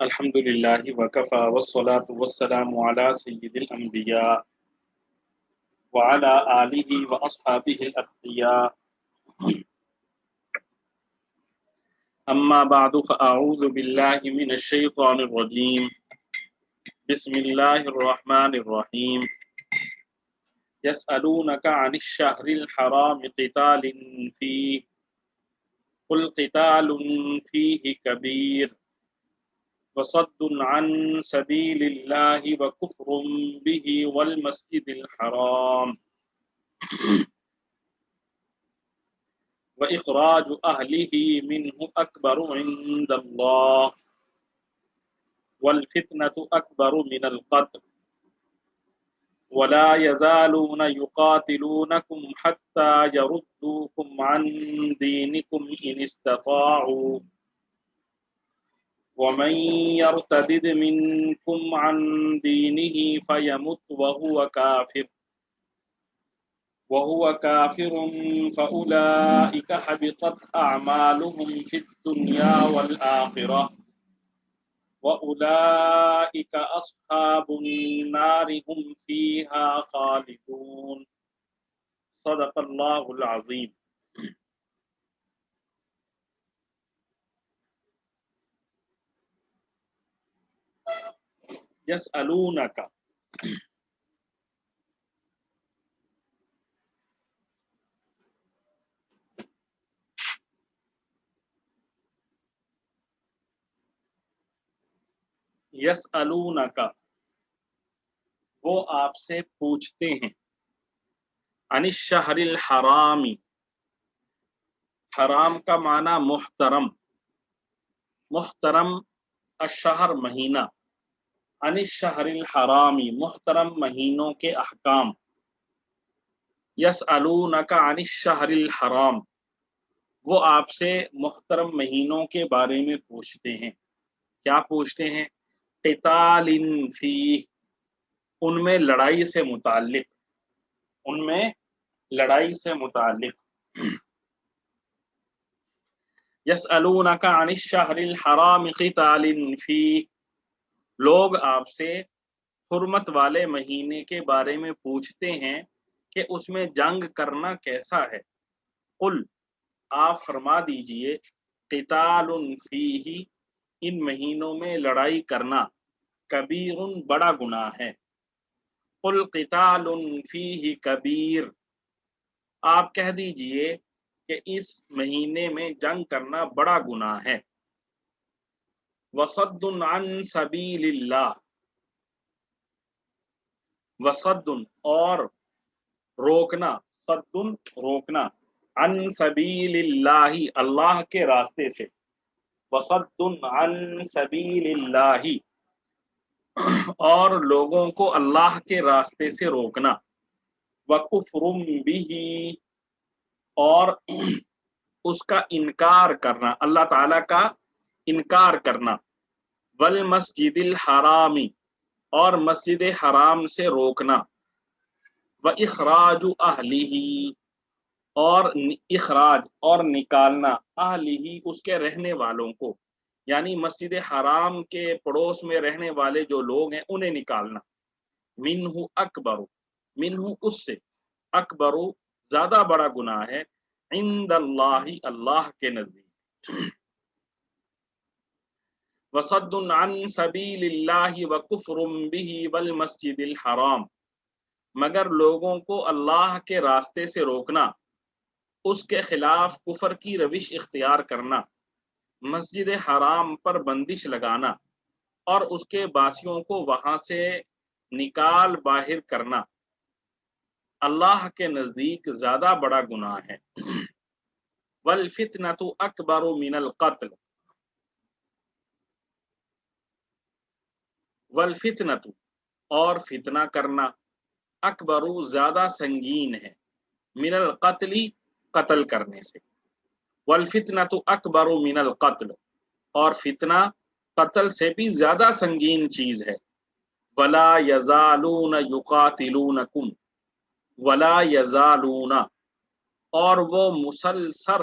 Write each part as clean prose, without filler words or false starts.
الحمد للہ وکفا والصلاة والسلام علی سید الانبیاء وعلی آلہ واصحابہ الاتقیاء اما بعد فاعوذ باللہ من الشیطان الرجیم بسم اللہ الرحمن الرحیم یسألونک عن الشہر الحرام قتال فیہ قل قتال فیہ کبیر وصد عن سبیل اللہ وکفر بہ والمسجد الحرام وإخراج أهله منه أكبر عند الله والفتنة أكبر من القتل ولا يزالون يقاتلونكم حتى يردوكم عن دينكم إن استطاعوا ومن يرتد منكم عن دينه فيمت وهو كافر فأولئك حبطت أعمالهم في الدنيا والآخرة وأولئك أصحاب النار هم فيها خالدون صدق الله العظيم. يسألونك یسألونک وہ آپ سے پوچھتے ہیں عن الشہر الحرام حرام کا معنی محترم الشہر مہینہ عن الشہر الحرام محترم مہینوں کے احکام یسألونک عن الشہر الحرام وہ آپ سے محترم مہینوں کے بارے میں پوچھتے ہیں. کیا پوچھتے ہیں؟ قتال فیہ ان میں لڑائی سے متعلق یسألونک عن الشہر الحرام قتال فیہ لوگ آپ سے حرمت والے مہینے کے بارے میں پوچھتے ہیں کہ اس میں جنگ کرنا کیسا ہے. قل آپ فرما دیجئے قتال فیہ ان مہینوں میں لڑائی کرنا کبیر بڑا گناہ ہے. قل قتال فیہ کبیر آپ کہہ دیجئے کہ اس مہینے میں جنگ کرنا بڑا گناہ ہے. وصد عن سبیل اللہ وصد اور روکنا روکنا عن سبیل اللہ اللہ کے راستے سے وصد عن سبیل اللہ اور لوگوں کو اللہ کے راستے سے روکنا وکفر بہ اور اس کا انکار کرنا اللہ تعالی کا انکار کرنا والمسجد الحرام اور مسجد حرام سے روکنا واخراج اہلہ اور اخراج اور نکالنا اہلہ اس کے رہنے والوں کو یعنی مسجد حرام کے پڑوس میں رہنے والے جو لوگ ہیں انہیں نکالنا. منہ اکبر منہ اس سے اکبر زیادہ بڑا گناہ ہے عند اللہ اللہ کے نزدیک. وصد عن سبیل اللہ وکفر بہ والمسجد الحرام مگر لوگوں کو اللہ کے راستے سے روکنا اس کے خلاف کفر کی روش اختیار کرنا مسجد حرام پر بندش لگانا اور اس کے باسیوں کو وہاں سے نکال باہر کرنا اللہ کے نزدیک زیادہ بڑا گناہ ہے. والفتنۃ اکبر من القتل والفتنۃ اور فتنہ کرنا اکبر زیادہ سنگین ہے من القتل قتل کرنے سے. والفتنۃ اکبر من القتل اور فتنہ قتل سے بھی زیادہ سنگین چیز ہے. ولا یزالون یقاتلونکم ولا یزالون اور وہ مسلسل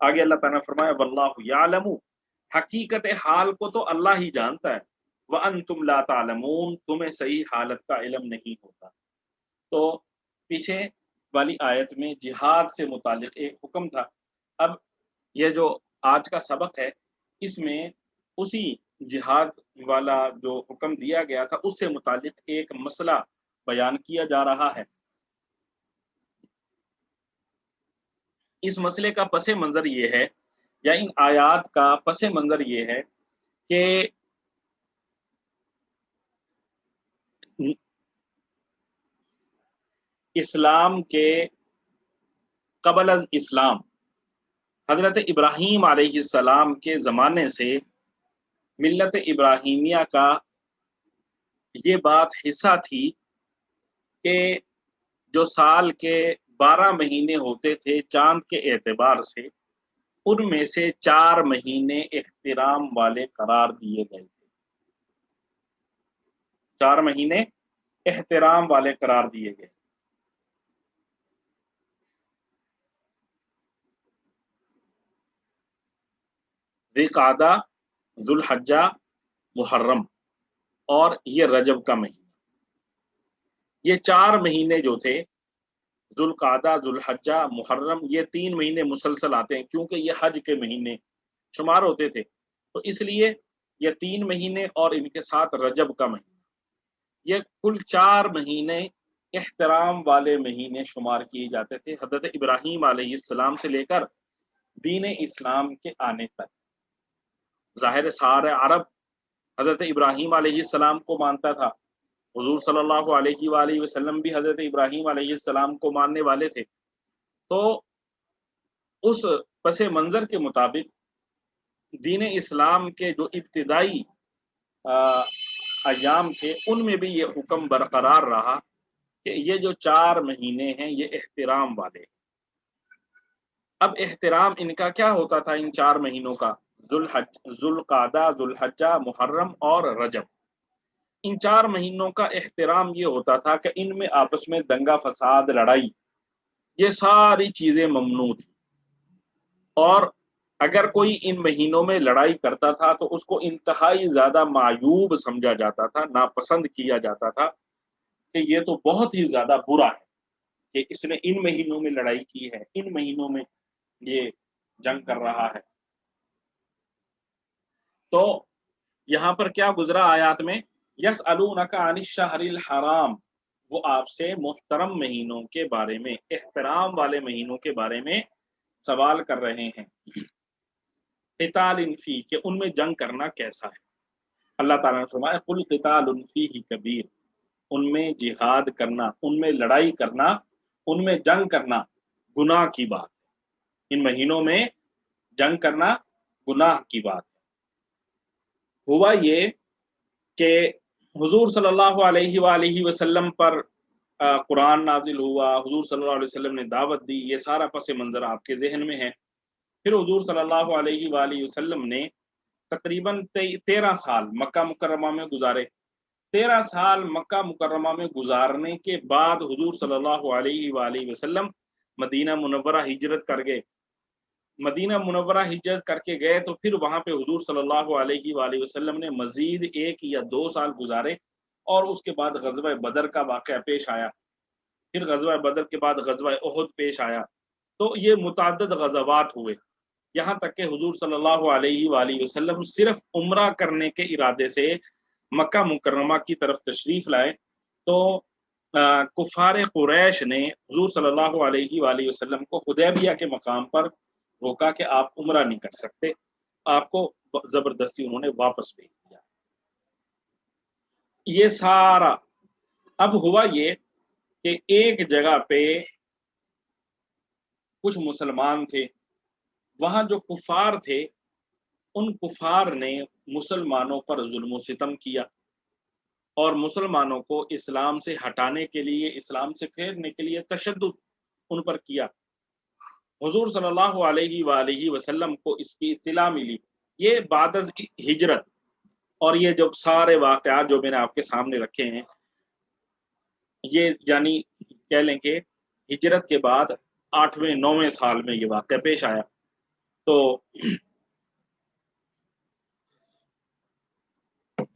آگے اللہ تعالیٰ نے فرمایا واللہ یعلم، حقیقت حال کو تو اللہ ہی جانتا ہے، وانتم لا تعلمون، تمہیں صحیح حالت کا علم نہیں ہوتا۔ تو پیچھے والی آیت میں جہاد سے متعلق ایک حکم تھا، اب یہ جو آج کا سبق ہے اس میں اسی جہاد والا جو حکم دیا گیا تھا اس سے متعلق ایک مسئلہ بیان کیا جا رہا ہے۔ اس مسئلے کا پس منظر یہ ہے، یا ان آیات کا پس منظر یہ ہے کہ اسلام کے قبل از اسلام حضرت ابراہیم علیہ السلام کے زمانے سے ملت ابراہیمیہ کا یہ بات حصہ تھی کہ جو سال کے 12 مہینے ہوتے تھے چاند کے اعتبار سے، ان میں سے 4 مہینے احترام والے قرار دیے گئے تھے، 4 مہینے احترام والے قرار دیے گئے۔ ذی قعدہ، ذوالحجہ، محرم اور یہ رجب کا مہینہ، یہ 4 مہینے جو تھے ذوالقعدہ، ذوالحجہ، محرم، یہ 3 مہینے مسلسل آتے ہیں کیونکہ یہ حج کے مہینے شمار ہوتے تھے، تو اس لیے یہ 3 مہینے اور ان کے ساتھ رجب کا مہینہ، یہ کل 4 مہینے احترام والے مہینے شمار کیے جاتے تھے حضرت ابراہیم علیہ السلام سے لے کر دین اسلام کے آنے تک۔ ظاہر سارے عرب حضرت ابراہیم علیہ السلام کو مانتا تھا، حضور صلی اللہ علیہ وآلہ وسلم بھی حضرت ابراہیم علیہ السلام کو ماننے والے تھے، تو اس پس منظر کے مطابق دین اسلام کے جو ابتدائی ایام تھے ان میں بھی یہ حکم برقرار رہا کہ یہ جو 4 مہینے ہیں یہ احترام والے۔ اب احترام ان کا کیا ہوتا تھا ان 4 مہینوں کا؟ ذوالقعدہ، ذوالحجہ، محرم اور رجب، ان 4 مہینوں کا احترام یہ ہوتا تھا کہ ان میں آپس میں دنگا فساد، لڑائی، یہ ساری چیزیں ممنوع تھی، اور اگر کوئی ان مہینوں میں لڑائی کرتا تھا تو اس کو انتہائی زیادہ معیوب سمجھا جاتا تھا، ناپسند کیا جاتا تھا کہ یہ تو بہت ہی زیادہ برا ہے کہ اس نے ان مہینوں میں لڑائی کی ہے، ان مہینوں میں یہ جنگ کر رہا ہے۔ تو یہاں پر کیا گزرا آیات میں؟ یسألونک عن الشہر الحرام، وہ آپ سے محترم مہینوں کے بارے میں، احترام والے مہینوں کے بارے میں سوال کر رہے ہیں، قتال فی، کہ ان میں جنگ کرنا کیسا ہے۔ اللہ تعالیٰ نے فرمایا قل قتال فیہ کبیر، ان میں جہاد کرنا، ان میں لڑائی کرنا، ان میں جنگ کرنا گناہ کی بات ہے، ان مہینوں میں جنگ کرنا گناہ کی بات ہے۔ ہوا یہ کہ حضور صلی اللہ علیہ وآلہ وسلم پر قرآن نازل ہوا، حضور صلی اللہ علیہ وسلم نے دعوت دی، یہ سارا پس منظر آپ کے ذہن میں ہے۔ پھر حضور صلی اللہ علیہ وآلہ وسلم نے تقریباً 13 سال مکہ مکرمہ میں گزارے۔ 13 سال مکہ مکرمہ میں گزارنے کے بعد حضور صلی اللہ علیہ وآلہ وسلم مدینہ منورہ ہجرت کر گئے۔ مدینہ منورہ ہجرت کر کے گئے تو پھر وہاں پہ حضور صلی اللہ علیہ وآلہ وسلم نے مزید 1 یا 2 سال گزارے، اور اس کے بعد غزوہ بدر کا واقعہ پیش آیا، پھر غزوہ بدر کے بعد غزوہ احد پیش آیا، تو یہ متعدد غزوات ہوئے، یہاں تک کہ حضور صلی اللہ علیہ وآلہ وسلم صرف عمرہ کرنے کے ارادے سے مکہ مکرمہ کی طرف تشریف لائے تو کفار قریش نے حضور صلی اللہ علیہ وآلہ وسلم کو حدیبیہ کے مقام پر روکا کہ آپ عمرہ نہیں کر سکتے، آپ کو زبردستی انہوں نے واپس بھیج دیا۔ یہ سارا اب ہوا یہ کہ ایک جگہ پہ کچھ مسلمان تھے، وہاں جو کفار تھے ان کفار نے مسلمانوں پر ظلم و ستم کیا، اور مسلمانوں کو اسلام سے ہٹانے کے لیے، اسلام سے پھیرنے کے لیے تشدد ان پر کیا۔ حضور صلی اللہ علیہ وآلہ وسلم کو اس کی اطلاع ملی، یہ بعد از ہجرت، اور یہ جو سارے واقعات جو میں نے آپ کے سامنے رکھے ہیں یہ یعنی کہہ لیں کہ ہجرت کے بعد 8ویں 9ویں سال میں یہ واقعہ پیش آیا۔ تو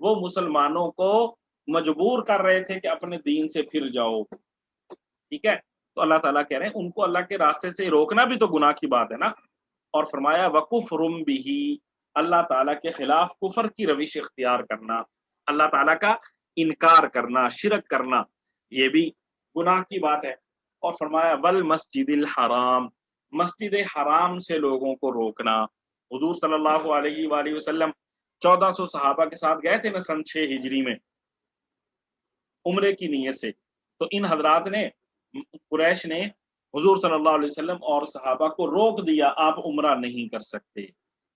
وہ مسلمانوں کو مجبور کر رہے تھے کہ اپنے دین سے پھر جاؤ، ٹھیک ہے؟ تو اللہ تعالیٰ کہہ رہے ہیں ان کو اللہ کے راستے سے روکنا بھی تو گناہ کی بات ہے نا۔ اور فرمایا وَكُفْرٌ بِهِ، اللہ تعالیٰ کے خلاف کفر کی روش اختیار کرنا، اللہ تعالیٰ کا انکار کرنا، شرک کرنا، یہ بھی گناہ کی بات ہے۔ اور فرمایا وَالْمَسْجِدِ الْحَرَامِ، مسجد حرام سے لوگوں کو روکنا۔ حضور صلی اللہ علیہ وآلہ وسلم 1400 صحابہ کے ساتھ گئے تھے نا سن 6 ہجری میں عمرے کی نیت سے، تو ان حضرات نے، قریش نے حضور صلی اللہ علیہ وسلم اور صحابہ کو روک دیا، آپ عمرہ نہیں کر سکتے۔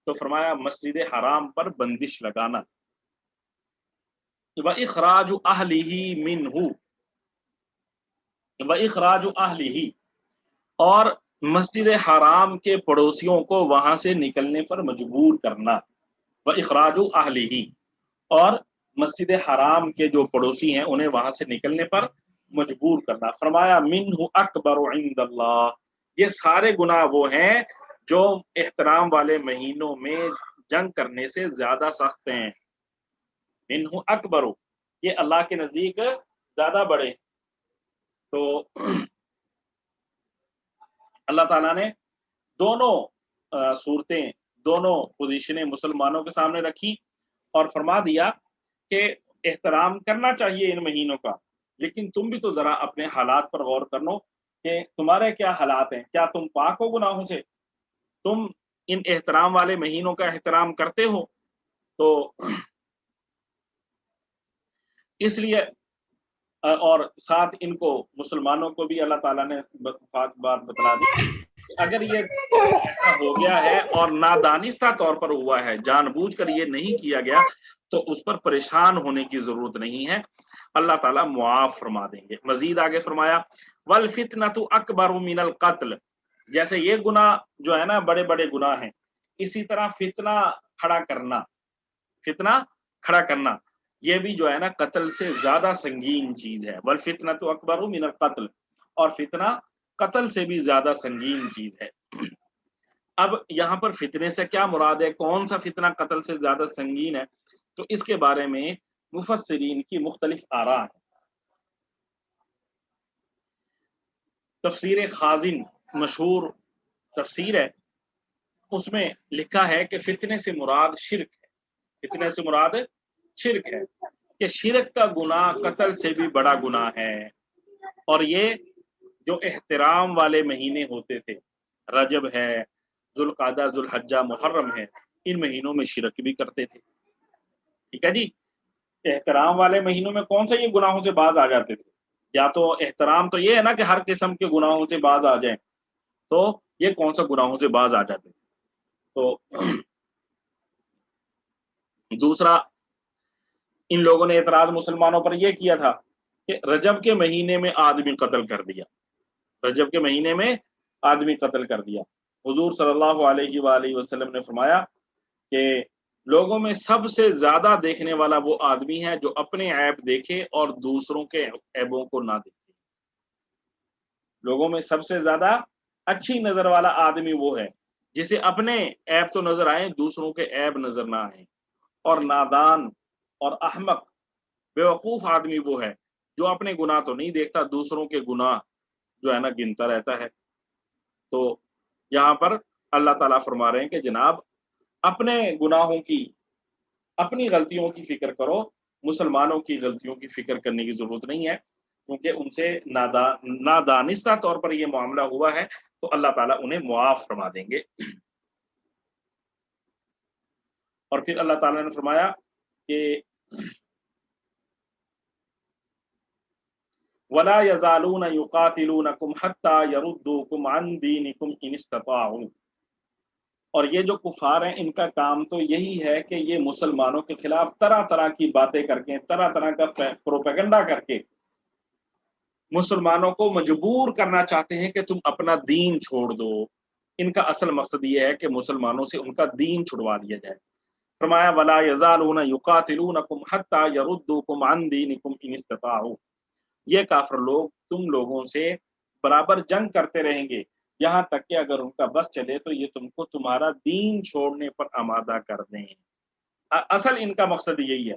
تو فرمایا مسجد حرام پر بندش لگانا۔ وَإِخْرَاجُ أَهْلِهِ مِنْهُ، وَإِخْرَاجُ أَهْلِهِ، اور مسجد حرام کے پڑوسیوں کو وہاں سے نکلنے پر مجبور کرنا۔ وَإِخْرَاجُ أَهْلِهِ، اور مسجد حرام کے جو پڑوسی ہیں انہیں وہاں سے نکلنے پر مجبور کرنا۔ فرمایا منہ اکبر عند اللہ، یہ سارے گناہ وہ ہیں جو احترام والے مہینوں میں جنگ کرنے سے زیادہ سخت ہیں۔ منہ اکبر، یہ اللہ کے نزدیک زیادہ بڑے۔ تو اللہ تعالیٰ نے دونوں صورتیں، دونوں پوزیشنیں مسلمانوں کے سامنے رکھی اور فرما دیا کہ احترام کرنا چاہیے ان مہینوں کا، لیکن تم بھی تو ذرا اپنے حالات پر غور کر لو کہ تمہارے کیا حالات ہیں، کیا تم پاک ہو گناہوں سے؟ تم ان احترام والے مہینوں کا احترام کرتے ہو؟ تو اس لیے اور ساتھ ان کو مسلمانوں کو بھی اللہ تعالیٰ نے بات بتلا دی کہ اگر یہ ایسا ہو گیا ہے اور نادانستہ طور پر ہوا ہے، جان بوجھ کر یہ نہیں کیا گیا، تو اس پر پریشان ہونے کی ضرورت نہیں ہے، اللہ تعالیٰ معاف فرما دیں گے۔ مزید آگے فرمایا وَالْفِتْنَةُ أَكْبَرُ مِنَ الْقَتْلِ، جیسے یہ گناہ جو ہے نا بڑے بڑے گناہ ہیں، اسی طرح فتنہ کھڑا کرنا، فتنہ کھڑا کرنا یہ بھی جو ہے نا قتل سے زیادہ سنگین چیز ہے۔ وَالْفِتْنَةُ أَكْبَرُ مِنَ الْقَتْلِ، اور فتنہ قتل سے بھی زیادہ سنگین چیز ہے۔ اب یہاں پر فتنے سے کیا مراد ہے، کون سا فتنہ قتل سے زیادہ سنگین ہے، تو اس کے بارے میں مفسرین کی مختلف آراء ہیں۔ تفسیر خازن مشہور تفسیر ہے، اس میں لکھا ہے کہ فتنے سے مراد شرک ہے، فتنے سے مراد شرک ہے، کہ شرک کا گناہ قتل سے بھی بڑا گناہ ہے۔ اور یہ جو احترام والے مہینے ہوتے تھے، رجب ہے، ذوالقعدہ، ذوالحجہ، محرم ہے، ان مہینوں میں شرک بھی کرتے تھے، ٹھیک ہے جی۔ احترام والے مہینوں میں کون سے یہ گناہوں سے باز آ جاتے تھے؟ یا تو احترام تو یہ ہے نا کہ ہر قسم کے گناہوں سے باز آ جائیں، تو یہ کون سا گناہوں سے باز آ جاتے تھے؟ تو دوسرا، ان لوگوں نے اعتراض مسلمانوں پر یہ کیا تھا کہ رجب کے مہینے میں آدمی قتل کر دیا، رجب کے مہینے میں آدمی قتل کر دیا۔ حضور صلی اللہ علیہ وآلہ وسلم نے فرمایا کہ لوگوں میں سب سے زیادہ دیکھنے والا وہ آدمی ہے جو اپنے عیب دیکھے اور دوسروں کے عیبوں کو نہ دیکھے۔ لوگوں میں سب سے زیادہ اچھی نظر والا آدمی وہ ہے جسے اپنے عیب تو نظر آئیں، دوسروں کے عیب نظر نہ آئیں۔ اور نادان اور احمق بیوقوف آدمی وہ ہے جو اپنے گناہ تو نہیں دیکھتا، دوسروں کے گناہ جو ہے نا گنتا رہتا ہے۔ تو یہاں پر اللہ تعالیٰ فرما رہے ہیں کہ جناب اپنے گناہوں کی، اپنی غلطیوں کی فکر کرو، مسلمانوں کی غلطیوں کی فکر کرنے کی ضرورت نہیں ہے، کیونکہ ان سے نادانستہ طور پر یہ معاملہ ہوا ہے، تو اللہ تعالیٰ انہیں معاف فرما دیں گے۔ اور پھر اللہ تعالیٰ نے فرمایا کہ وَلَا يَزَالُونَ يُقَاتِلُونَكُمْ حَتَّى يَرُدُّوكُمْ عَنْ دِينِكُمْ إِنِ اسْتَطَاعُوا، اور یہ جو کفار ہیں ان کا کام تو یہی ہے کہ یہ مسلمانوں کے خلاف طرح طرح کی باتیں کر کے، طرح طرح کا پروپیگنڈا کر کے مسلمانوں کو مجبور کرنا چاہتے ہیں کہ تم اپنا دین چھوڑ دو۔ ان کا اصل مقصد یہ ہے کہ مسلمانوں سے ان کا دین چھڑوا دیا جائے۔ فرمایا وَلَا يَزَالُونَ يُقَاتِلُونَكُمْ حَتَّى يَرُدُّوكُمْ عَنْ دِينِكُمْ إِنِ اسْتَطَاعُوا، یہ کافر لوگ تم لوگوں سے برابر جنگ کرتے رہیں گے یہاں تک کہ اگر ان کا بس چلے تو یہ تم کو تمہارا دین چھوڑنے پر آمادہ کر دیں۔ اصل ان کا مقصد یہی ہے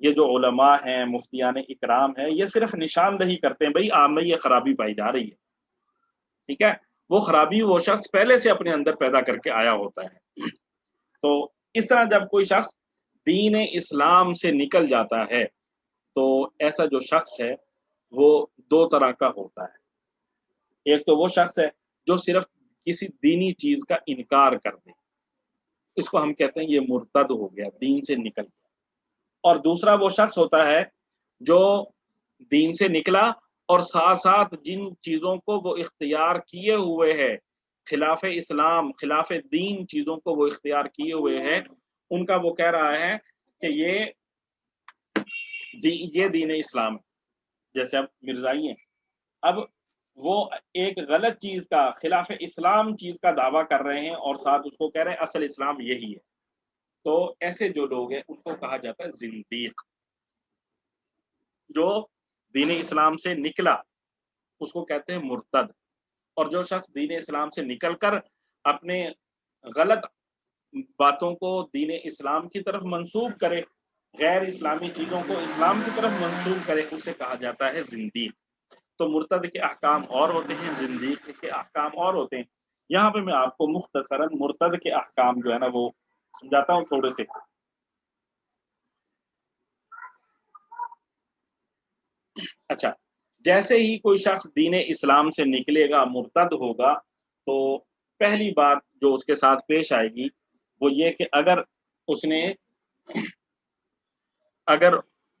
یہ جو علماء ہیں، مفتیان اکرام ہیں، یہ صرف نشاندہی کرتے ہیں بھائی آپ میں یہ خرابی پائی جا رہی ہے، ٹھیک ہے، وہ خرابی وہ شخص پہلے سے اپنے اندر پیدا کر کے آیا ہوتا ہے۔ تو اس طرح جب کوئی شخص دین اسلام سے نکل جاتا ہے تو ایسا جو شخص ہے وہ دو طرح کا ہوتا ہے۔ ایک تو وہ شخص ہے جو صرف کسی دینی چیز کا انکار کر دے، اس کو ہم کہتے ہیں یہ مرتد ہو گیا، دین سے نکل گیا۔ اور دوسرا وہ شخص ہوتا ہے جو دین سے نکلا اور ساتھ ساتھ جن چیزوں کو وہ اختیار کیے ہوئے ہے، خلاف اسلام، خلاف دین چیزوں کو وہ اختیار کیے ہوئے ہیں، ان کا وہ کہہ رہا ہے کہ یہ دین اسلام ہے۔ جیسے اب مرزائی ہیں، اب وہ ایک غلط چیز کا، خلاف اسلام چیز کا دعویٰ کر رہے ہیں اور ساتھ اس کو کہہ رہے ہیں اصل اسلام یہی ہے۔ تو ایسے جو لوگ ہیں ان کو کہا جاتا ہے زندیق۔ جو دین اسلام سے نکلا اس کو کہتے ہیں مرتد، اور جو شخص دین اسلام سے نکل کر اپنے غلط باتوں کو دین اسلام کی طرف منسوب کرے، غیر اسلامی چیزوں کو اسلام کی طرف منسوب کرے، اسے کہا جاتا ہے زندیق۔ تو مرتد کے احکام اور ہوتے ہیں، زندیق کے احکام اور ہوتے ہیں۔ یہاں پہ میں آپ کو مختصراً مرتد کے احکام جو ہے نا وہ سمجھاتا ہوں تھوڑے سے۔ اچھا، جیسے ہی کوئی شخص دین اسلام سے نکلے گا، مرتد ہوگا، تو پہلی بات جو اس کے ساتھ پیش آئے گی وہ یہ کہ اگر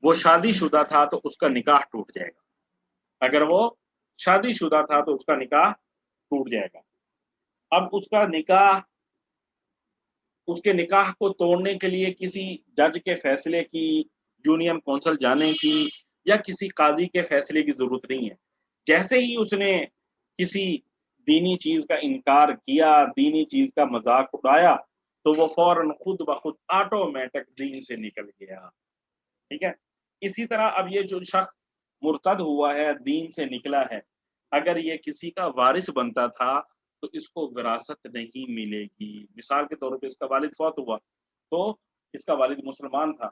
وہ شادی شدہ تھا تو اس کا نکاح ٹوٹ جائے گا۔ اگر وہ شادی شدہ تھا تو اس کا نکاح ٹوٹ جائے گا۔ اب اس کے نکاح کو توڑنے کے لیے کسی جج کے فیصلے کی، یونین کونسل جانے کی یا کسی قاضی کے فیصلے کی ضرورت نہیں ہے۔ جیسے ہی اس نے کسی دینی چیز کا انکار کیا، دینی چیز کا مذاق اڑایا، تو وہ فوراً خود بخود آٹومیٹک دین سے نکل گیا، ٹھیک ہے۔ اسی طرح اب یہ جو شخص مرتد ہوا ہے، دین سے نکلا ہے، اگر یہ کسی کا وارث بنتا تھا تو اس کو وراثت نہیں ملے گی۔ مثال کے طور پہ اس کا والد فوت ہوا تو اس کا والد مسلمان تھا،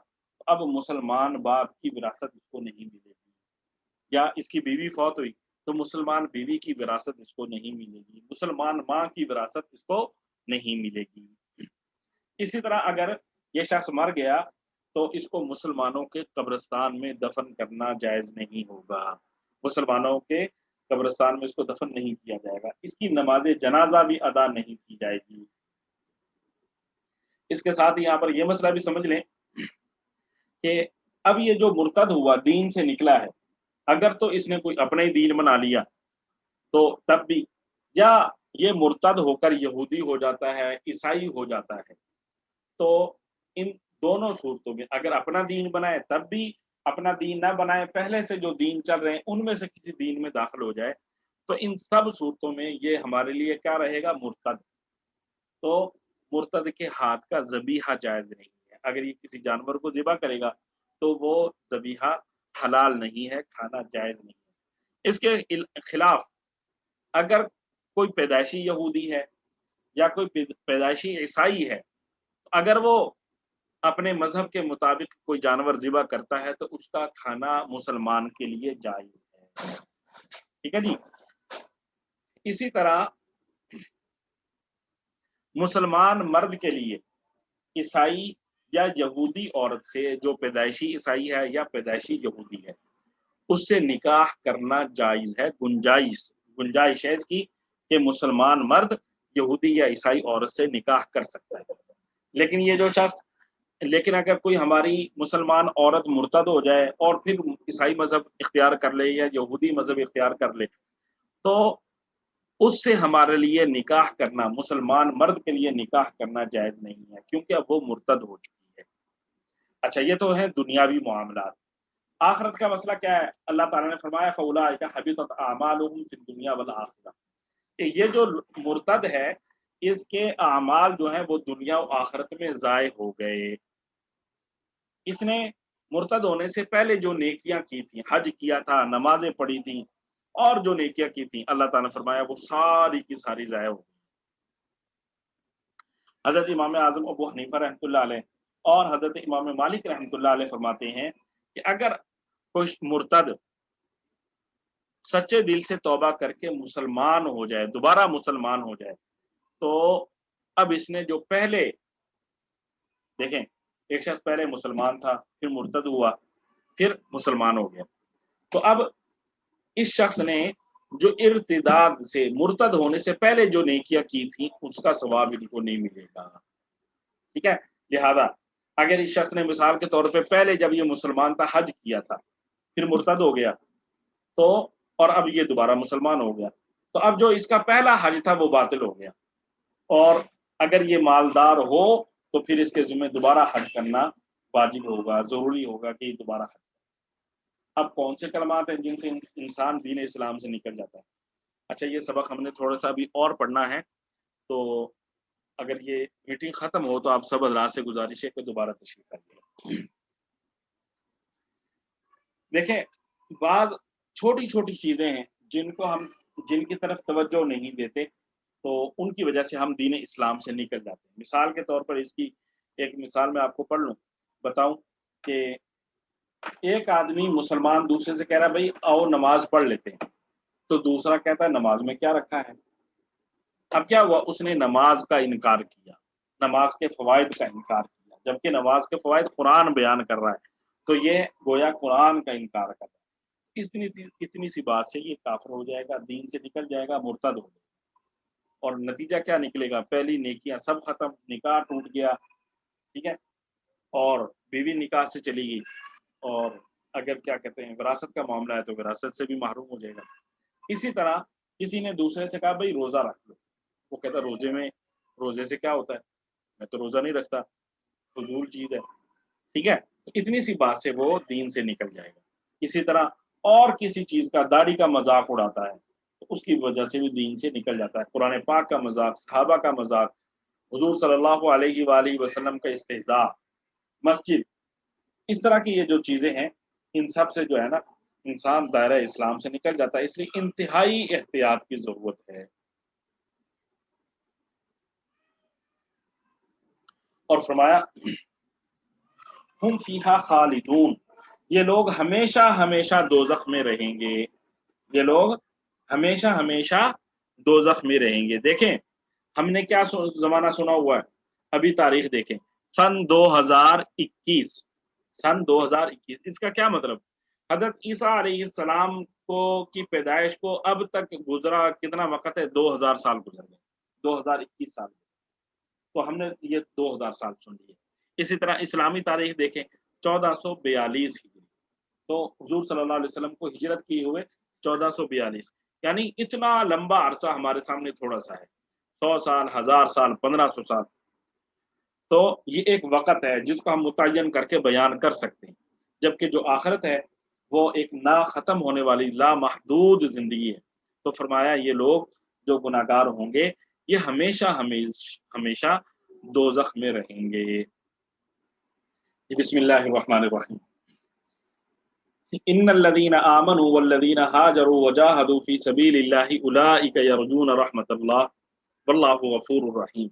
اب مسلمان باپ کی وراثت اس کو نہیں ملے گی، یا اس کی بیوی فوت ہوئی تو مسلمان بیوی کی وراثت اس کو نہیں ملے گی، مسلمان ماں کی وراثت اس کو نہیں ملے گی۔ اسی طرح اگر یہ شخص مر گیا تو اس کو مسلمانوں کے قبرستان میں دفن کرنا جائز نہیں ہوگا، مسلمانوں کے قبرستان میں اس کو دفن نہیں کیا جائے گا، اس کی نماز جنازہ بھی ادا نہیں کی جائے گی۔ اس کے ساتھ یہاں پر یہ مسئلہ بھی سمجھ لیں کہ اب یہ جو مرتد ہوا، دین سے نکلا ہے، اگر تو اس نے کوئی اپنا ہی دین بنا لیا تو تب بھی، یا یہ مرتد ہو کر یہودی ہو جاتا ہے، عیسائی ہو جاتا ہے، تو ان دونوں صورتوں میں اگر اپنا دین بنائے تب بھی، اپنا دین نہ بنائے، پہلے سے جو دین چل رہے ہیں ان میں سے کسی دین میں داخل ہو جائے، تو ان سب صورتوں میں یہ ہمارے لیے کیا رہے گا؟ مرتد۔ تو مرتد کے ہاتھ کا ذبیحہ جائز نہیں ہے۔ اگر یہ کسی جانور کو ذبح کرے گا تو وہ ذبیحہ حلال نہیں ہے، کھانا جائز نہیں ہے۔ اس کے خلاف اگر کوئی پیدائشی یہودی ہے یا کوئی پیدائشی عیسائی ہے، اگر وہ اپنے مذہب کے مطابق کوئی جانور ذبح کرتا ہے تو اس کا کھانا مسلمان کے لیے جائز ہے، ٹھیک ہے جی۔ اسی طرح مسلمان مرد کے لیے عیسائی یا یہودی عورت سے، جو پیدائشی عیسائی ہے یا پیدائشی یہودی ہے، اس سے نکاح کرنا جائز ہے، گنجائش ہے اس کی کہ مسلمان مرد یہودی یا عیسائی عورت سے نکاح کر سکتا ہے۔ لیکن اگر کوئی ہماری مسلمان عورت مرتد ہو جائے اور پھر عیسائی مذہب اختیار کر لے یا یہودی مذہب اختیار کر لے، تو اس سے ہمارے لیے نکاح کرنا، مسلمان مرد کے لیے نکاح کرنا جائز نہیں ہے، کیونکہ اب وہ مرتد ہو چکی ہے۔ اچھا، یہ تو ہے دنیاوی معاملات۔ آخرت کا مسئلہ کیا ہے؟ اللہ تعالیٰ نے فرمایا فَأُولَٰئِکَ حَبِطَتْ أَعْمَالُهُمْ فِي الدُّنْيَا وَالْآخِرَةِ، کہ یہ جو مرتد ہے اس کے اعمال جو ہیں وہ دنیا و آخرت میں ضائع ہو گئے۔ اس نے مرتد ہونے سے پہلے جو نیکیاں کی تھیں، حج کیا تھا، نمازیں پڑھی تھیں، اور جو نیکیاں کی تھیں، اللہ تعالیٰ نے فرمایا وہ ساری کی ساری ضائع ہو گئی۔ حضرت امام اعظم ابو حنیفہ رحمۃ اللہ علیہ اور حضرت امام مالک رحمۃ اللہ علیہ فرماتے ہیں کہ اگر کوئی مرتد سچے دل سے توبہ کر کے مسلمان ہو جائے، دوبارہ مسلمان ہو جائے، تو اب اس نے جو پہلے دیکھیں ایک شخص پہلے مسلمان تھا، پھر مرتد ہوا، پھر مسلمان ہو گیا، تو اب اس شخص نے جو ارتداد سے مرتد ہونے سے پہلے جو نیکیاں کی تھیں اس کا ثواب ان کو نہیں ملے گا، ٹھیک ہے۔ لہذا اگر اس شخص نے مثال کے طور پہ پہلے جب یہ مسلمان تھا حج کیا تھا، پھر مرتد ہو گیا، تو اور اب یہ دوبارہ مسلمان ہو گیا، تو اب جو اس کا پہلا حج تھا وہ باطل ہو گیا، اور اگر یہ مالدار ہو تو پھر اس کے ذمہ دوبارہ حج کرنا واجب ہوگا، ضروری ہوگا کہ دوبارہ حج۔ اب کون سے کلمات ہیں جن سے انسان دین اسلام سے نکل جاتا ہے؟ اچھا یہ سبق ہم نے تھوڑا سا ابھی اور پڑھنا ہے، تو اگر یہ میٹنگ ختم ہو تو آپ سب حضرات سے گزارش ہے کہ دوبارہ تشریف لائیے۔ دیکھیں بعض چھوٹی چھوٹی چیزیں ہیں جن کی طرف توجہ نہیں دیتے، تو ان کی وجہ سے ہم دین اسلام سے نکل جاتے ہیں۔ مثال کے طور پر اس کی ایک مثال میں آپ کو پڑھ لوں، بتاؤں کہ ایک آدمی مسلمان دوسرے سے کہہ رہا ہے بھائی آؤ نماز پڑھ لیتے ہیں، تو دوسرا کہتا ہے نماز میں کیا رکھا ہے؟ اب کیا ہوا، اس نے نماز کا انکار کیا، نماز کے فوائد کا انکار کیا، جبکہ نماز کے فوائد قرآن بیان کر رہا ہے، تو یہ گویا قرآن کا انکار کر رہا ہے۔ اتنی سی بات سے یہ کافر ہو جائے گا، دین سے نکل جائے گا، مرتد ہو جائے گا، اور نتیجہ کیا نکلے گا؟ پہلی نیکیاں سب ختم، نکاح ٹوٹ گیا، ٹھیک ہے، اور بیوی نکاح سے چلی گئی، اور اگر کیا کہتے ہیں وراثت کا معاملہ ہے تو وراثت سے بھی محروم ہو جائے گا۔ اسی طرح کسی نے دوسرے سے کہا بھائی روزہ رکھ لو، وہ کہتا روزے سے کیا ہوتا ہے، میں تو روزہ نہیں رکھتا، فضول چیز ہے، ٹھیک ہے، اتنی سی بات سے وہ دین سے نکل جائے گا۔ اسی طرح اور کسی چیز کا داڑھی کا مذاق اڑاتا ہے تو اس کی وجہ سے بھی دین سے نکل جاتا ہے۔ قرآن پاک کا مذاق، صحابہ کا مذاق، حضور صلی اللہ علیہ وآلہ وسلم کا استہزاء، مسجد، اس طرح کی یہ جو چیزیں ہیں ان سب سے جو ہے نا انسان دائرہ اسلام سے نکل جاتا ہے، اس لیے انتہائی احتیاط کی ضرورت ہے۔ اور فرمایا ہم فیہا خالدون، یہ لوگ ہمیشہ ہمیشہ دوزخ میں رہیں گے، یہ لوگ ہمیشہ ہمیشہ دوزخ میں رہیں گے۔ دیکھیں ہم نے کیا زمانہ سنا ہوا ہے، ابھی تاریخ دیکھیں، سن 2021، اس کا کیا مطلب؟ حضرت عیسیٰ علیہ السلام کی پیدائش کو اب تک گزرا کتنا وقت ہے؟ 2000 سال گزر گئے، 2021 سال، تو ہم نے یہ 2000 سال سن لیے۔ اسی طرح اسلامی تاریخ دیکھیں 1442 ہجری، تو حضور صلی اللہ علیہ وسلم کو ہجرت کی ہوئے 1442، یعنی اتنا لمبا عرصہ ہمارے سامنے تھوڑا سا ہے، 100 سال، 1000 سال، 1500 سال، تو یہ ایک وقت ہے جس کو ہم متعین کر کے بیان کر سکتے ہیں، جبکہ جو آخرت ہے وہ ایک نا ختم ہونے والی لامحدود زندگی ہے۔ تو فرمایا یہ لوگ جو گناہگار ہوں گے یہ ہمیشہ ہمیشہ دوزخ میں رہیں گے۔ بسم اللہ الرحمن الرحیم، ان الذين آمنوا والذين هاجروا وجاهدوا في سبيل الله اولئك يرجون رحمت اللہ واللہ غفور رحیم۔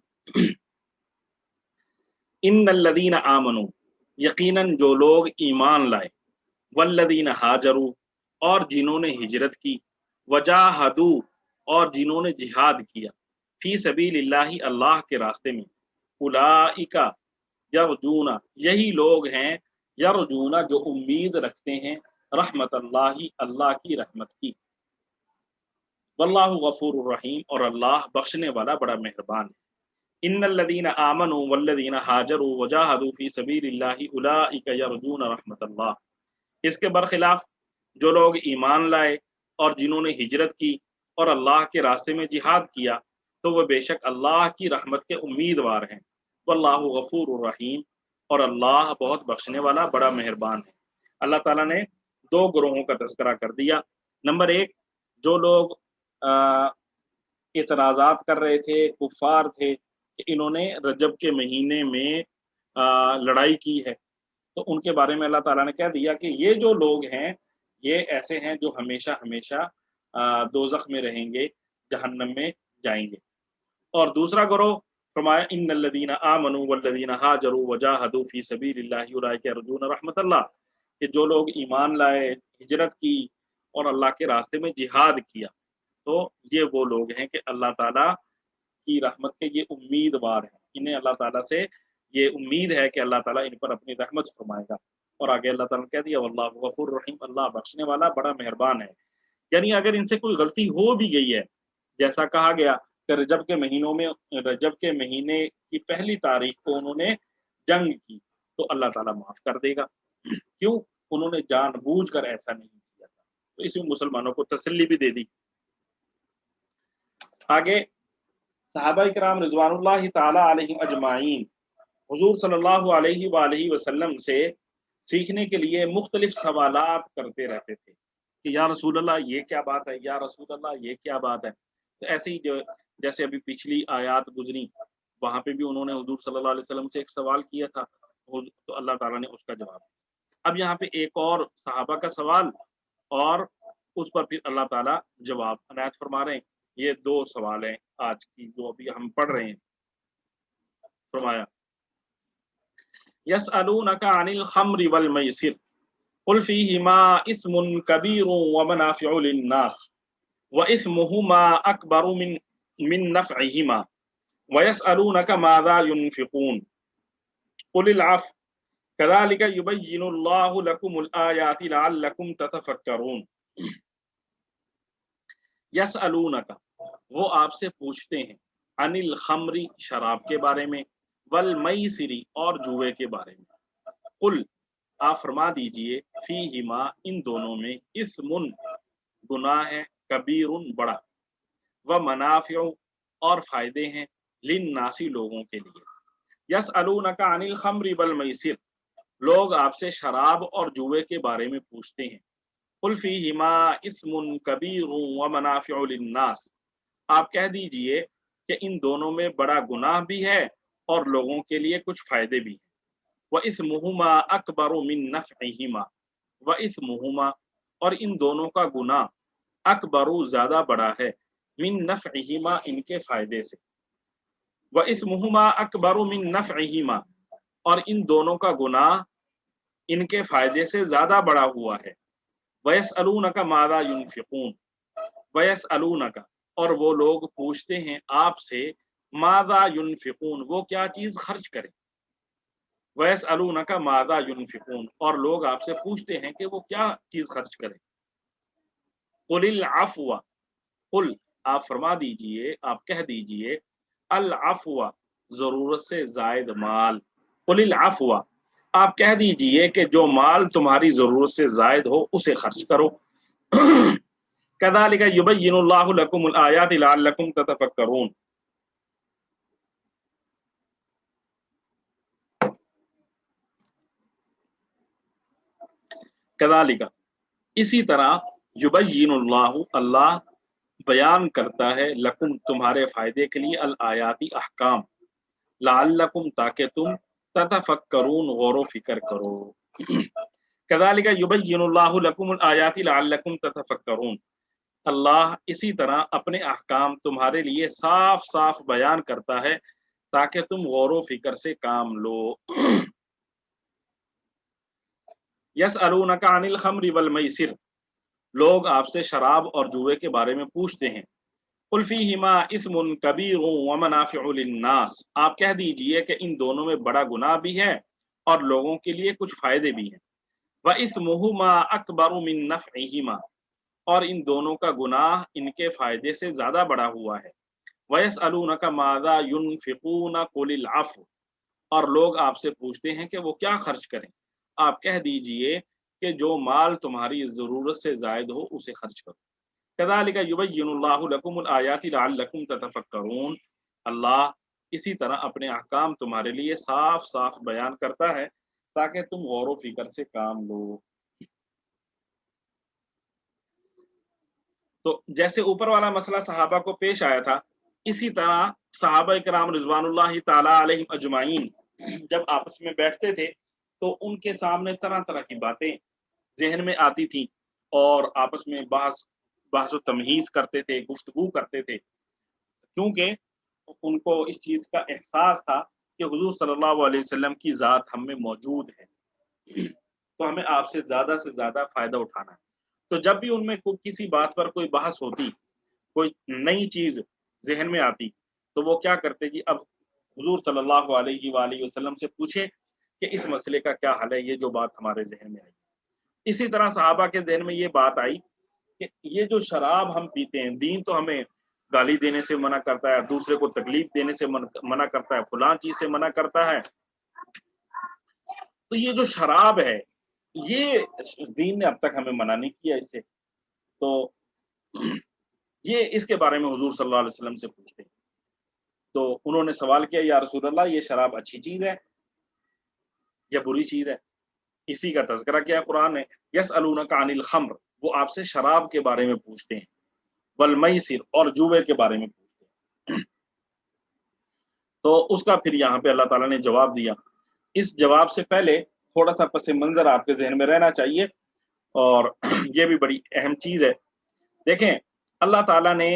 ان الذين آمنوا، یقیناً جو لوگ ایمان لائے، والذین ہاجروا، اور جنہوں نے ہجرت کی، وجاہدوا، اور جنہوں نے جہاد کیا، فی سبیل اللہ، اللہ کے راستے میں، اولئک یرجون، یہی لوگ ہیں، یرجون جو امید رکھتے ہیں، رحمت اللہ، اللہ کی رحمت کی، واللہ غفور الرحیم، اور اللہ بخشنے والا بڑا مہربان ہے۔ ان الذين آمنوا والذين هاجروا وجاهدوا في سبيل الله اولئك يرجون رحمت اللہ، اس کے برخلاف جو لوگ ایمان لائے اور جنہوں نے ہجرت کی اور اللہ کے راستے میں جہاد کیا تو وہ بے شک اللہ کی رحمت کے امیدوار ہیں، واللہ غفور الرحیم، اور اللہ بہت بخشنے والا بڑا مہربان ہے۔ اللہ تعالیٰ نے دو گروہوں کا تذکرہ کر دیا۔ نمبر ایک، جو لوگ اعتراضات کر رہے تھے، کفار تھے کہ انہوں نے رجب کے مہینے میں لڑائی کی ہے، تو ان کے بارے میں اللہ تعالیٰ نے کہہ دیا کہ یہ جو لوگ ہیں یہ ایسے ہیں جو ہمیشہ ہمیشہ دوزخ میں رہیں گے، جہنم میں جائیں گے۔ اور دوسرا گروہ فرمایا ان الذین آمنوا والذین ہاجروا وجاہدوا فی سبیل اللہ اولئک یرجون رحمت اللہ، کہ جو لوگ ایمان لائے، ہجرت کی اور اللہ کے راستے میں جہاد کیا، تو یہ وہ لوگ ہیں کہ اللہ تعالیٰ کی رحمت کے یہ امیدوار ہیں، انہیں اللہ تعالیٰ سے یہ امید ہے کہ اللہ تعالیٰ ان پر اپنی رحمت فرمائے گا۔ اور آگے اللہ تعالیٰ نے کہہ دیا واللہ غفور رحیم، اللہ بخشنے والا بڑا مہربان ہے۔ یعنی اگر ان سے کوئی غلطی ہو بھی گئی ہے، جیسا کہا گیا کہ رجب کے مہینے کی پہلی تاریخ کو انہوں نے جنگ کی، تو اللہ تعالیٰ معاف کر دے گا، کیوں؟ انہوں نے جان بوجھ کر ایسا نہیں کیا تھا، تو اس میں مسلمانوں کو تسلی بھی دے دی۔ آگے صحابہ کرام رضوان اللہ تعالی علیہم اجمعین حضور صلی اللہ علیہ وآلہ وسلم سے سیکھنے کے لیے مختلف سوالات کرتے رہتے تھے کہ یا رسول اللہ یہ کیا بات ہے، یا رسول اللہ یہ کیا بات ہے۔ تو ایسے ہی جیسے ابھی پچھلی آیات گزری، وہاں پہ بھی انہوں نے حضور صلی اللہ علیہ وسلم سے ایک سوال کیا تھا، تو اللہ تعالیٰ نے اس کا جواب دیا۔ اب یہاں پہ ایک اور صحابہ کا سوال، اور اس پر پھر اللہ تعالیٰ جواب عنایت فرما رہے ہیں۔ یہ دو سوال ہیں آج کی جو ابھی ہم پڑھ رہے ہیں۔ فرمایا یسألونک عن الخمر والمیسر قل فیہما اثم کبیر ومنافع للناس وإثمهما أكبر من نفعهما ويسألونك ماذا ينفقون قل العفو كذلك يبين الله لكم الآيات لعلكم تتفكرون۔ یسألونک، وہ آپ سے پوچھتے ہیں، عن الخمر، شراب کے بارے میں، والمیسر، اور جوئے کے بارے میں۔ قل، آپ فرما دیجئے، فیہما، ان دونوں میں، اثم، گناہ ہے، کبیر، بڑا، و منافع، اور فائدے ہیں، للناس، لوگوں کے لیے۔ یسألونک عن الخمر والمیسر، لوگ آپ سے شراب اور جوئے کے بارے میں پوچھتے ہیں۔ قل فیہما اثم کبیر و منافع للناس، آپ کہہ دیجئے کہ ان دونوں میں بڑا گناہ بھی ہے اور لوگوں کے لیے کچھ فائدے بھی ہیں۔ وَإِثْمُهُمَا أَكْبَرُ مِن نَفْعِهِمَا، وَإِثْمُهُمَا، اور ان دونوں کا گناہ، اکبر، زیادہ بڑا ہے، من نفعہما، ان کے فائدے سے۔ وَإِثْمُهُمَا أَكْبَرُ مِن نَفْعِهِمَا، اور ان دونوں کا گناہ ان کے فائدے سے زیادہ بڑا ہوا ہے۔ وَيَسْأَلُونَكَ مَاذَا يُنْفِقُونَ، وَيَسْأَلُونَكَ، اور وہ لوگ پوچھتے ہیں آپ سے، ماذا ينفقون، وہ کیا چیز خرچ کریں۔ وَيَسْأَلُونَكَ مَاذَا يُنْفِقُونَ، اور لوگ آپ سے پوچھتے ہیں کہ وہ کیا چیز خرچ کریں۔ قُلِ الْعَفْوَ، قل، آپ فرما دیجئے، آپ کہہ دیجئے، العفو، ضرورت سے زائد مال۔ قل العفو، آپ کہہ دیجئے کہ جو مال تمہاری ضرورت سے زائد ہو اسے خرچ کرو۔ کذالک یبین اللہ لکم الآیات لعلکم تتفکرون۔ کذالک، اسی طرح، یبین اللہ، اللہ بیان کرتا ہے، لکم، تمہارے فائدے کے لیے، الآیاتی، احکام، لعلکم، تاکہ تم، تتفکرون، غور و فکر کرو۔ کذالک یبین اللہ لکم الآیات لعلکم تتفکرون، اللہ اسی طرح اپنے احکام تمہارے لیے صاف صاف بیان کرتا ہے تاکہ تم غور و فکر سے کام لو۔ یسألونک عن الخمر والمیسر، لوگ آپ سے شراب اور جوئے کے بارے میں پوچھتے ہیں۔ قل فیہما اثم کبیر ومنافع للناس، آپ کہہ دیجئے کہ ان دونوں میں بڑا گناہ بھی ہے اور لوگوں کے لیے کچھ فائدے بھی ہیں۔ وَإِثْمُهُمَا أَكْبَرُ مِن نَفْعِهِمَا، اور ان دونوں کا گناہ ان کے فائدے سے زیادہ بڑا ہوا ہے۔ وَيَسْأَلُونَكَ مَاذَا يُنْفِقُونَ قُلِ الْعَفْوَ، اور لوگ آپ سے پوچھتے ہیں کہ وہ کیا خرچ کریں، آپ کہہ دیجئے کہ جو مال تمہاری ضرورت سے زائد ہو اسے خرچ کرو۔ کذالک یبین اللہ لکم الآیات لعلکم تتفکرون، اللہ اسی طرح اپنے احکام تمہارے لیے صاف صاف بیان کرتا ہے تاکہ تم غور و فکر سے کام لو۔ تو جیسے اوپر والا مسئلہ صحابہ کو پیش آیا تھا، اسی طرح صحابہ کرام رضوان اللہ تعالی علیہم اجمعین جب آپس میں بیٹھتے تھے تو ان کے سامنے طرح طرح کی باتیں ذہن میں آتی تھیں اور آپس میں بحث و تمہیز کرتے تھے، گفتگو کرتے تھے، کیونکہ ان کو اس چیز کا احساس تھا کہ حضور صلی اللہ علیہ وسلم کی ذات ہم میں موجود ہے، تو ہمیں آپ سے زیادہ فائدہ اٹھانا ہے۔ تو جب بھی ان میں کسی بات پر کوئی بحث ہوتی، کوئی نئی چیز ذہن میں آتی، تو وہ کیا کرتے کہ اب حضور صلی اللہ علیہ وآلہ وسلم سے پوچھیں کہ اس مسئلے کا کیا حل ہے، یہ جو بات ہمارے ذہن میں آئی۔ اسی طرح صحابہ کے ذہن میں یہ بات آئی کہ یہ جو شراب ہم پیتے ہیں، دین تو ہمیں گالی دینے سے منع کرتا ہے، دوسرے کو تکلیف دینے سے منع کرتا ہے، فلاں چیز سے منع کرتا ہے، تو یہ جو شراب ہے یہ دین نے اب تک ہمیں منع نہیں کیا اس سے، تو یہ اس کے بارے میں حضور صلی اللہ علیہ وسلم سے پوچھتے ہیں۔ تو انہوں نے سوال کیا، یا رسول اللہ یہ شراب اچھی چیز ہے یا بری چیز ہے؟ اسی کا تذکرہ کیا قرآن نے، یسألونک عن الخمر، وہ آپ سے شراب کے بارے میں پوچھتے ہیں، والمیسر، اور جوے کے بارے میں پوچھتے ہیں۔ تو اس کا پھر یہاں پہ اللہ تعالیٰ نے جواب دیا۔ اس جواب سے پہلے تھوڑا سا پس منظر آپ کے ذہن میں رہنا چاہیے، اور یہ بھی بڑی اہم چیز ہے۔ دیکھیں اللہ تعالیٰ نے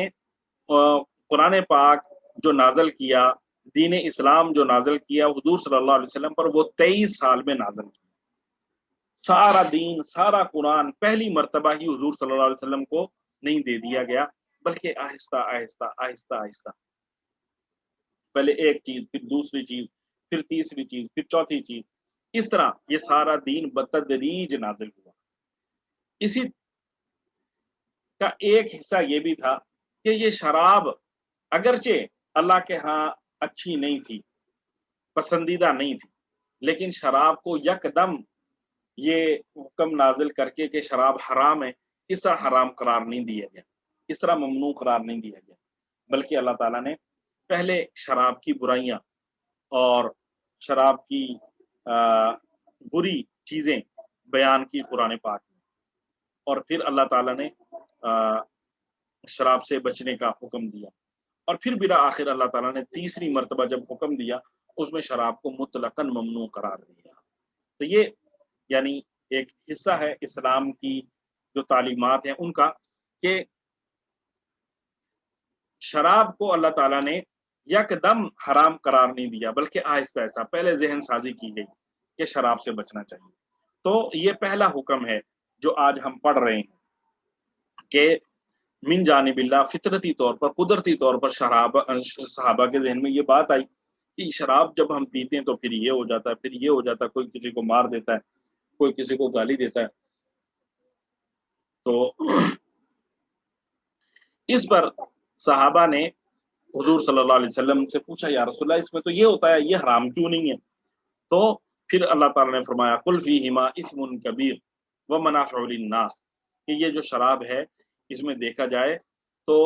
قرآن پاک جو نازل کیا، دین اسلام جو نازل کیا حضور صلی اللہ علیہ وسلم پر، وہ 23 سال میں نازل کیا۔ سارا دین، سارا قرآن پہلی مرتبہ ہی حضور صلی اللہ علیہ وسلم کو نہیں دے دیا گیا، بلکہ آہستہ آہستہ آہستہ آہستہ پہلے ایک چیز، پھر دوسری چیز، پھر تیسری چیز، پھر چوتھی چیز، اس طرح یہ سارا دین بتدریج نازل ہوا۔ اسی کا ایک حصہ یہ بھی تھا کہ یہ شراب اگرچہ اللہ کے ہاں اچھی نہیں تھی، پسندیدہ نہیں تھی، لیکن شراب کو یکدم یہ حکم نازل کر کے کہ شراب حرام ہے، اس طرح حرام قرار نہیں دیا گیا، اس طرح ممنوع قرار نہیں دیا گیا، بلکہ اللہ تعالیٰ نے پہلے شراب کی برائیاں اور شراب کی بری چیزیں بیان کی قرآن پاک میں، اور پھر اللہ تعالیٰ نے شراب سے بچنے کا حکم دیا، اور پھر بالآخر اللہ تعالیٰ نے تیسری مرتبہ جب حکم دیا اس میں شراب کو مطلقاً ممنوع قرار دیا۔ تو یہ یعنی ایک حصہ ہے اسلام کی جو تعلیمات ہیں ان کا، کہ شراب کو اللہ تعالیٰ نے یکدم حرام قرار نہیں دیا، بلکہ آہستہ آہستہ پہلے ذہن سازی کی گئی کہ شراب سے بچنا چاہیے۔ تو یہ پہلا حکم ہے جو آج ہم پڑھ رہے ہیں کہ من جانب اللہ، فطرتی طور پر، قدرتی طور پر صحابہ کے ذہن میں یہ بات آئی کہ شراب جب ہم پیتے ہیں تو پھر یہ ہو جاتا ہے، پھر یہ ہو جاتا ہے، کوئی کسی کو مار دیتا ہے، کوئی کسی کو گالی دیتا ہے۔ تو اس پر صحابہ نے حضور صلی اللہ علیہ وسلم سے پوچھا، یا رسول اللہ اس میں تو یہ ہوتا ہے، یہ حرام کیوں نہیں ہے؟ تو پھر اللہ تعالیٰ نے فرمایا قل فیہما اثم کبیر ومنافع للناس، کہ یہ جو شراب ہے اس میں دیکھا جائے تو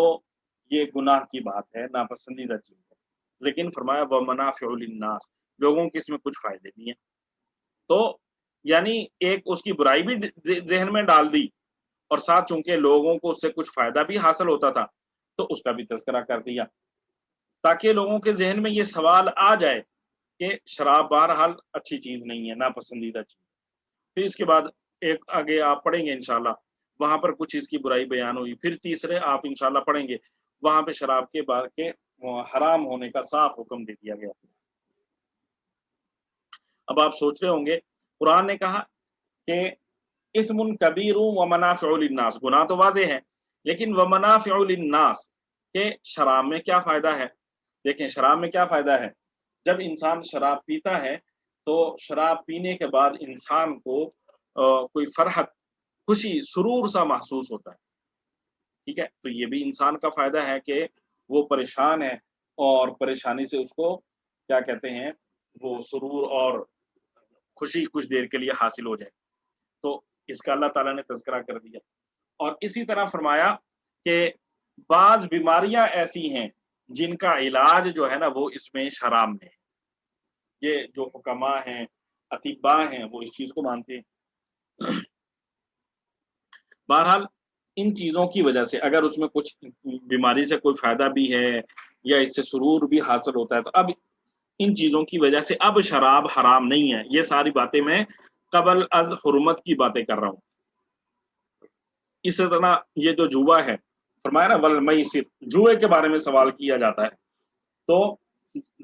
یہ گناہ کی بات ہے، ناپسندیدہ چیز ہے، لیکن فرمایا ومنافع للناس، لوگوں کے اس میں کچھ فائدے بھی ہیں۔ تو یعنی ایک اس کی برائی بھی ذہن میں ڈال دی، اور ساتھ چونکہ لوگوں کو اس سے کچھ فائدہ بھی حاصل ہوتا تھا تو اس کا بھی تذکرہ کر دیا، تاکہ لوگوں کے ذہن میں یہ سوال آ جائے کہ شراب بہرحال اچھی چیز نہیں ہے، ناپسندیدہ چیز۔ پھر اس کے بعد ایک آگے آپ پڑھیں گے انشاءاللہ، وہاں پر کچھ اس کی برائی بیان ہوئی، پھر تیسرے آپ انشاءاللہ پڑھیں گے وہاں پہ شراب کے بارے کے حرام ہونے کا صاف حکم دے دیا گیا۔ اب آپ سوچ رہے ہوں گے قرآن نے کہا کہ اسم کبیر ومنافع للناس، گناہ تو واضح ہے، لیکن ومنافع للناس، کہ شراب میں کیا فائدہ ہے؟ دیکھیں شراب میں کیا فائدہ ہے، جب انسان شراب پیتا ہے تو شراب پینے کے بعد انسان کو کوئی فرحت، خوشی، سرور سا محسوس ہوتا ہے، ٹھیک ہے؟ تو یہ بھی انسان کا فائدہ ہے کہ وہ پریشان ہے اور پریشانی سے اس کو کیا کہتے ہیں، وہ سرور اور خوشی کچھ دیر کے لیے حاصل ہو جائے، تو اس کا اللہ تعالیٰ نے تذکرہ کر دیا۔ اور اسی طرح فرمایا کہ بعض بیماریاں ایسی ہیں جن کا علاج جو ہے نا وہ اس میں شراب میں ہے۔ یہ جو حکماء ہیں، اطباء ہیں، وہ اس چیز کو مانتے ہیں۔ بہرحال ان چیزوں کی وجہ سے اگر اس میں کچھ بیماری سے کوئی فائدہ بھی ہے یا اس سے سرور بھی حاصل ہوتا ہے، تو اب ان چیزوں کی وجہ سے اب شراب حرام نہیں ہے۔ یہ ساری باتیں میں قبل از حرمت کی باتیں کر رہا ہوں۔ اسی طرح یہ جو جوا ہے، فرمایا نا والمیسر، جوئے کے بارے میں سوال کیا جاتا ہے تو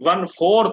1/4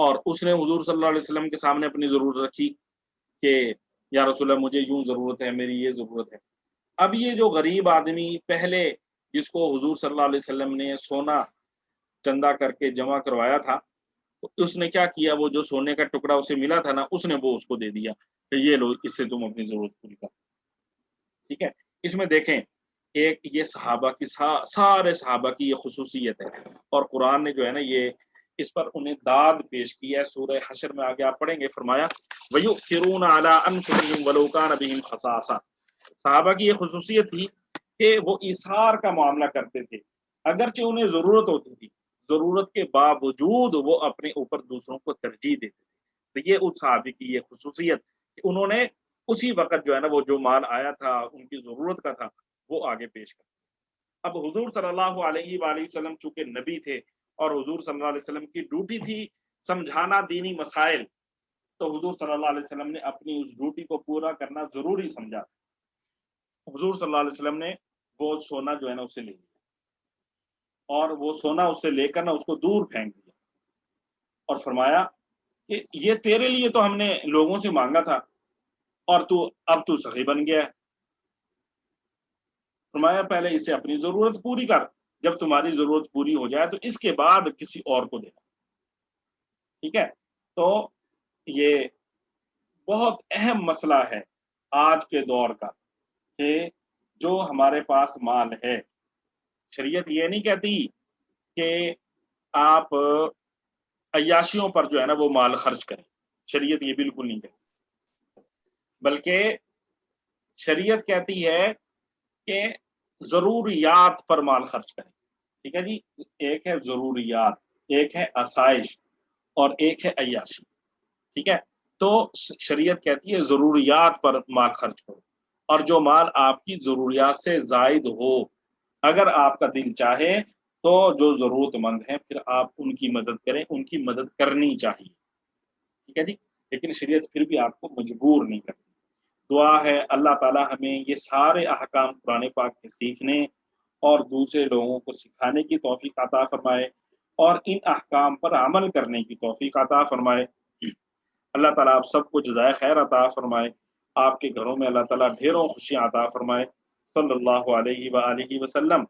اور اس نے حضور صلی اللہ علیہ وسلم کے سامنے اپنی ضرورت رکھی کہ یا رسول اللہ مجھے یوں ضرورت ہے، میری یہ ضرورت ہے۔ اب یہ جو غریب آدمی پہلے جس کو حضور صلی اللہ علیہ وسلم نے سونا چندہ کر کے جمع کروایا تھا، تو اس نے کیا کیا، وہ جو سونے کا ٹکڑا اسے ملا تھا نا، اس نے وہ اس کو دے دیا کہ یہ لو، اس سے تم اپنی ضرورت پوری کر۔ ٹھیک ہے، اس میں دیکھیں ایک یہ صحابہ کی سارے صحابہ کی یہ خصوصیت ہے، اور قرآن نے جو ہے نا یہ اس پر انہیں داد پیش کی ہے۔ سورہ حشر میں آگے آپ پڑھیں گے، فرمایا وَيُؤْثِرُونَ عَلَىٰ أَنفُسِهِمْ وَلَوْ كَانَ بِهِمْ خَصَاصَةٌ۔ صحابہ کی یہ خصوصیت تھی کہ وہ ایثار کا معاملہ کرتے تھے، اگرچہ انہیں ضرورت ہوتی تھی، ضرورت کے باوجود وہ اپنے اوپر دوسروں کو ترجیح دیتے تھے۔ تو یہ اس صحابی کی یہ خصوصیت کہ انہوں نے اسی وقت جو ہے نا وہ جو مال آیا تھا ان کی ضرورت کا تھا وہ آگے پیش کر۔ اب حضور صلی اللہ علیہ وآلہ وسلم چونکہ نبی تھے اور حضور صلی اللہ علیہ وسلم کی ڈیوٹی تھی سمجھانا دینی مسائل، تو حضور صلی اللہ علیہ وسلم نے اپنی اس ڈیوٹی کو پورا کرنا ضروری سمجھا۔ حضور صلی اللہ علیہ وسلم نے وہ سونا جو ہے نا اسے لے لیا، اور وہ سونا اس سے لے کر نا اس کو دور پھینک دیا، اور فرمایا کہ یہ تیرے لیے تو ہم نے لوگوں سے مانگا تھا، اور اب تو سخی بن گیا ہے۔ فرمایا پہلے اسے اپنی ضرورت پوری کر، جب تمہاری ضرورت پوری ہو جائے تو اس کے بعد کسی اور کو دینا۔ ٹھیک ہے، تو یہ بہت اہم مسئلہ ہے آج کے دور کا کہ جو ہمارے پاس مال ہے، شریعت یہ نہیں کہتی کہ آپ عیاشیوں پر جو ہے نا وہ مال خرچ کریں، شریعت یہ بالکل نہیں کہتی، بلکہ شریعت کہتی ہے کہ ضروریات پر مال خرچ کریں۔ ٹھیک ہے جی، ایک ہے ضروریات، ایک ہے آسائش، اور ایک ہے عیاشی۔ ٹھیک ہے، تو شریعت کہتی ہے ضروریات پر مال خرچ کرو، اور جو مال آپ کی ضروریات سے زائد ہو، اگر آپ کا دل چاہے تو جو ضرورت مند ہیں پھر آپ ان کی مدد کریں، ان کی مدد کرنی چاہیے۔ ٹھیک ہے جی، لیکن شریعت پھر بھی آپ کو مجبور نہیں کرتی۔ دعا ہے اللہ تعالی ہمیں یہ سارے احکام قرآن پاک کے سیکھنے اور دوسرے لوگوں کو سکھانے کی توفیق عطا فرمائے، اور ان احکام پر عمل کرنے کی توفیق عطا فرمائے۔ اللہ تعالیٰ آپ سب کو جزائے خیر عطا فرمائے، آپ کے گھروں میں اللہ تعالیٰ ڈھیروں خوشیاں عطا فرمائے۔ صلی اللہ علیہ وآلہ وسلم۔